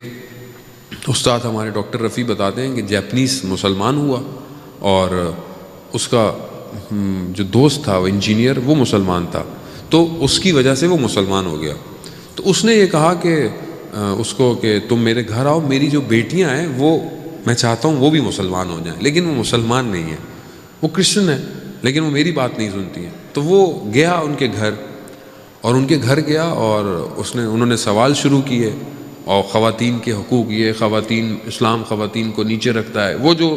استاد ہمارے ڈاکٹر رفیع بتاتے ہیں کہ جیپنیز مسلمان ہوا اور اس کا جو دوست تھا وہ انجینئر وہ مسلمان تھا، تو اس کی وجہ سے وہ مسلمان ہو گیا۔ تو اس نے یہ کہا کہ اس کو کہ تم میرے گھر آؤ، میری جو بیٹیاں ہیں وہ میں چاہتا ہوں وہ بھی مسلمان ہو جائیں، لیکن وہ مسلمان نہیں ہیں، وہ کرسچن ہیں، لیکن وہ میری بات نہیں سنتی ہیں۔ تو وہ گیا ان کے گھر، اور ان کے گھر گیا اور انہوں نے سوال شروع کیے، اور خواتین کے حقوق، یہ خواتین، اسلام خواتین کو نیچے رکھتا ہے، وہ جو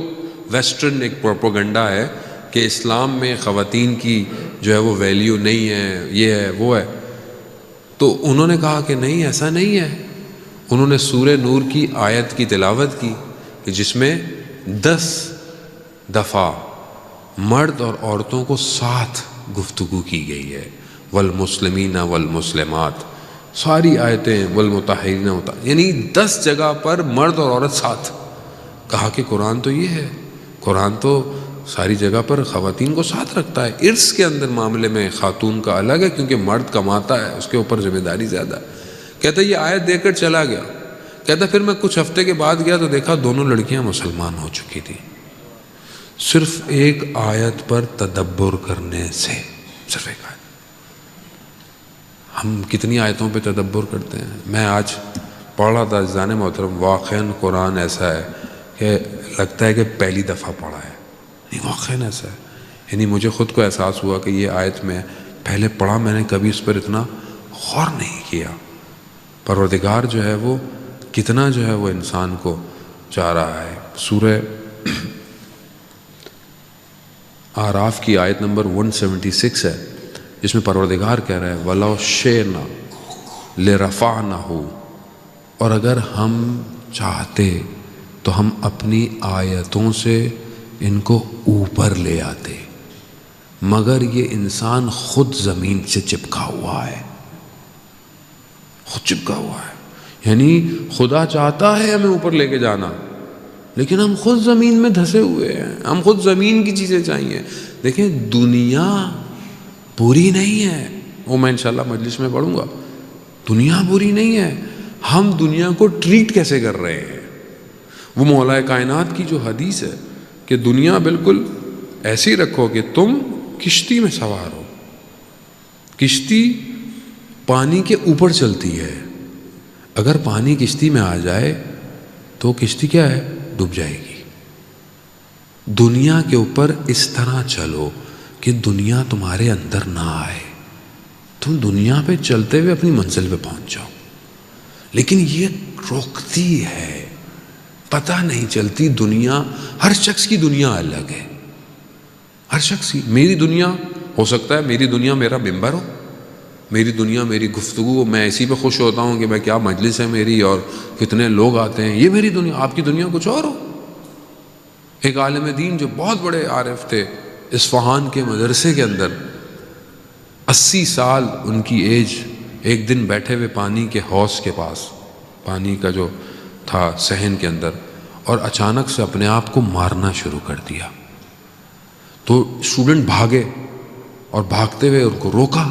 ویسٹرن ایک پروپیگنڈا ہے کہ اسلام میں خواتین کی جو ہے وہ ویلیو نہیں ہے، یہ ہے وہ ہے۔ تو انہوں نے کہا کہ نہیں، ایسا نہیں ہے۔ انہوں نے سورہ نور کی آیت کی تلاوت کی کہ جس میں 10 دفعہ مرد اور عورتوں کو ساتھ گفتگو کی گئی ہے، والمسلمین والمسلمات، ساری آیتیں، والمطہرین، یعنی 10 جگہ پر مرد اور عورت ساتھ۔ کہا کہ قرآن تو یہ ہے، قرآن تو ساری جگہ پر خواتین کو ساتھ رکھتا ہے، ارث کے اندر معاملے میں خاتون کا الگ ہے کیونکہ مرد کماتا ہے، اس کے اوپر ذمہ داری زیادہ ہے۔ کہتا ہے یہ آیت دے کر چلا گیا۔ کہتا پھر میں کچھ ہفتے کے بعد گیا تو دیکھا دونوں لڑکیاں مسلمان ہو چکی تھی، صرف ایک آیت پر تدبر کرنے سے، صرف ایک آیت۔ ہم کتنی آیتوں پہ تدبر کرتے ہیں؟ میں آج پڑھ رہا تھا عزیزان محترم، واقعاً قرآن ایسا ہے کہ لگتا ہے کہ پہلی دفعہ پڑھا ہے، نہیں واقعاً ایسا ہے۔ یعنی مجھے خود کو احساس ہوا کہ یہ آیت میں پہلے پڑھا، میں نے کبھی اس پر اتنا غور نہیں کیا۔ پروردگار جو ہے وہ کتنا جو ہے وہ انسان کو چاہ رہا ہے۔ سورہ اعراف کی آیت نمبر 176 ہے، جس میں پروردگار کہہ رہا ہے وَلَوْ شِئْنَا لِرَفَعْنَهُ، اور اگر ہم چاہتے تو ہم اپنی آیتوں سے ان کو اوپر لے آتے، مگر یہ انسان خود زمین سے چپکا ہوا ہے، خود چپکا ہوا ہے۔ یعنی خدا چاہتا ہے ہمیں اوپر لے کے جانا، لیکن ہم خود زمین میں دھسے ہوئے ہیں، ہم خود زمین کی چیزیں چاہیے۔ دیکھیں دنیا بری نہیں ہے، وہ میں انشاءاللہ مجلس میں پڑھوں گا، دنیا بری نہیں ہے، ہم دنیا کو ٹریٹ کیسے کر رہے ہیں۔ وہ مولا کائنات کی جو حدیث ہے کہ دنیا بالکل ایسی رکھو کہ تم کشتی میں سوار ہو، کشتی پانی کے اوپر چلتی ہے، اگر پانی کشتی میں آ جائے تو کشتی کیا ہے؟ ڈوب جائے گی۔ دنیا کے اوپر اس طرح چلو کہ دنیا تمہارے اندر نہ آئے، تم دنیا پہ چلتے ہوئے اپنی منزل پہ پہنچ جاؤ، لیکن یہ روکتی ہے، پتہ نہیں چلتی۔ دنیا، ہر شخص کی دنیا الگ ہے، ہر شخص کی۔ میری دنیا ہو سکتا ہے میری دنیا میرا ممبر ہو، میری دنیا میری گفتگو، میں اسی پہ خوش ہوتا ہوں کہ میں کیا مجلس ہے میری اور کتنے لوگ آتے ہیں، یہ میری دنیا۔ آپ کی دنیا کچھ اور ہو۔ ایک عالم دین جو بہت بڑے عارف تھے، اصفہان کے مدرسے کے اندر 80 سال ان کی ایج، ایک دن بیٹھے ہوئے پانی کے حوض کے پاس، پانی کا جو تھا صحن کے اندر، اور اچانک سے اپنے آپ کو مارنا شروع کر دیا۔ تو اسٹوڈنٹ بھاگے اور بھاگتے ہوئے ان کو روکا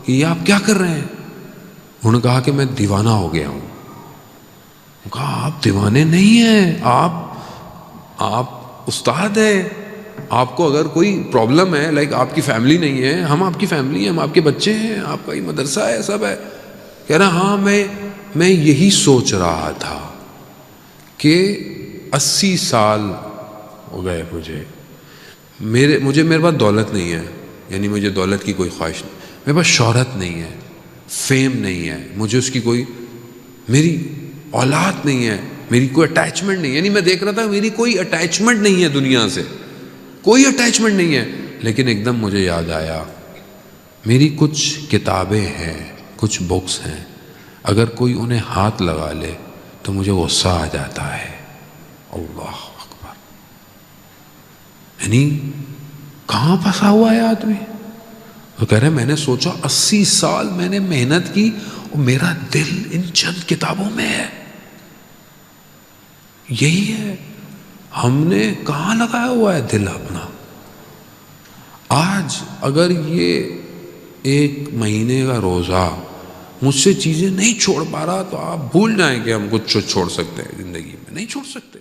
کہ یہ آپ کیا کر رہے ہیں؟ انہوں نے کہا کہ میں دیوانہ ہو گیا ہوں۔ کہا آپ دیوانے نہیں ہیں، آپ استاد ہیں، آپ کو اگر کوئی پرابلم ہے، لائک آپ کی فیملی نہیں ہے، ہم آپ کی فیملی ہیں، ہم آپ کے بچے ہیں، آپ کا ہی مدرسہ ہے، سب ہے۔ کہہ رہا ہاں میں یہی سوچ رہا تھا کہ 80 سال ہو گئے میرے پاس دولت نہیں ہے، یعنی مجھے دولت کی کوئی خواہش نہیں، میرے پاس شہرت نہیں ہے، فیم نہیں ہے، مجھے اس کی کوئی، میری اولاد نہیں ہے، میری کوئی اٹیچمنٹ نہیں ہے۔ یعنی میں دیکھ رہا تھا میری کوئی اٹیچمنٹ نہیں ہے دنیا سے، کوئی اٹیچمنٹ نہیں ہے۔ لیکن ایک دم مجھے یاد آیا میری کچھ کتابیں ہیں، کچھ بکس ہیں، اگر کوئی انہیں ہاتھ لگا لے تو مجھے غصہ آ جاتا ہے۔ اللہ اکبر! یعنی کہاں پھنسا ہوا ہے آدمی؟ وہ کہہ رہے میں نے سوچا 80 سال میں نے محنت کی اور میرا دل ان چند کتابوں میں ہے۔ یہی ہے، ہم نے کہاں لگایا ہوا ہے دل اپنا؟ آج اگر یہ 1 مہینے کا روزہ مجھ سے چیزیں نہیں چھوڑ پا رہا، تو آپ بھول جائیں کہ ہم کچھ چھوڑ سکتے ہیں زندگی میں، نہیں چھوڑ سکتے۔